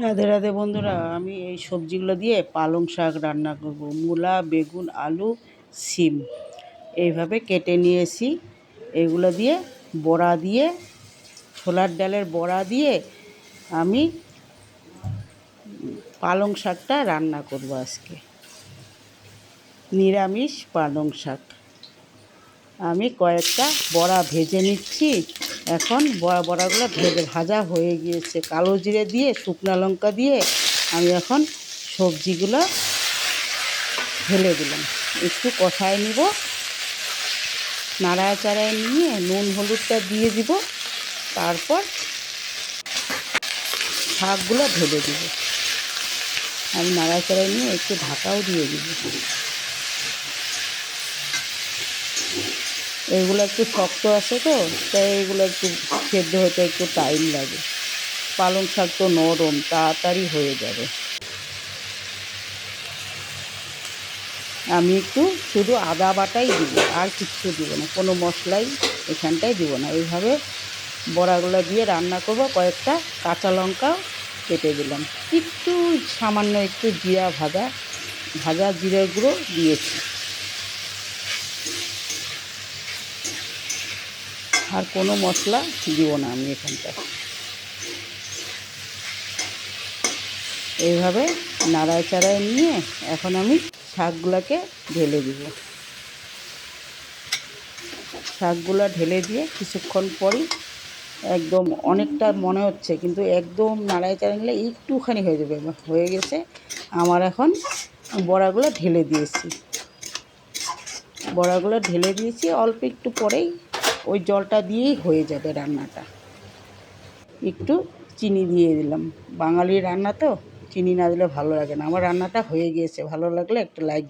রাধে রাধে বন্ধুরা, আমি এই সবজিগুলো দিয়ে পালং শাক রান্না করব। মূলা, বেগুন, আলু, সিম এইভাবে কেটে নিয়েছি। এগুলো দিয়ে বড়া দিয়ে, ছোলার ডালের বড়া দিয়ে আমি পালং শাকটা রান্না করব আজকে। নিরামিষ পালং শাক। আমি কয়েকটা বড়া ভেজে নিচ্ছি। এখন বড়াগুলো ভাজা হয়ে গিয়েছে। কালো জিরে দিয়ে, শুকনো লঙ্কা দিয়ে আমি এখন সবজিগুলো ঢেলে দিলাম। একটু কষায় নিব, নাড়ায় চাড়ায় নিয়ে নুন হলুদটা দিয়ে দিব। তারপর শাকগুলো ঢেলে দিব। আমি নাড়ায় চাড়ায় নিয়ে একটু ঢাকাও দিয়ে দিব। এগুলো একটু শক্ত আছে তো, তাই এগুলো একটু সেদ্ধ হতে একটু টাইম লাগে। পালং শাক তো নরম, তাড়াতাড়ি হয়ে যাবে। আমি একটু শুধু আদা বাটাই দিব, আর কিচ্ছু দিব না, কোনো মশলাই এখানটায় দিব না। এইভাবে বড়াগুলো দিয়ে রান্না করব। কয়েকটা কাঁচা লঙ্কাও কেটে দিলাম। একটু সামান্য একটু জিরা ভাজা জিরের গুঁড়ো দিয়েছি। আর কোনো মশলা দিব না আমি এখানটায়। এইভাবে নাড়ায় চাড়ায় নিয়ে এখন আমি শাকগুলোকে ঢেলে দিব। শাকগুলো ঢেলে দিয়ে কিছুক্ষণ পরই একদম অনেকটা মনে হচ্ছে, কিন্তু একদম নাড়ায় চাড়ায় নিলে একটুখানি হয়ে যাবে। হয়ে গেছে আমার। এখন বড়াগুলো ঢেলে দিয়েছি। অল্প একটু পরেই ওই জলটা দিয়েই হয়ে যাবে রান্নাটা। একটু চিনি দিয়ে দিলাম। বাঙালির রান্না তো চিনি না দিলে ভালো লাগে না। আমার রান্নাটা হয়ে গিয়েছে। ভালো লাগলে একটা লাইক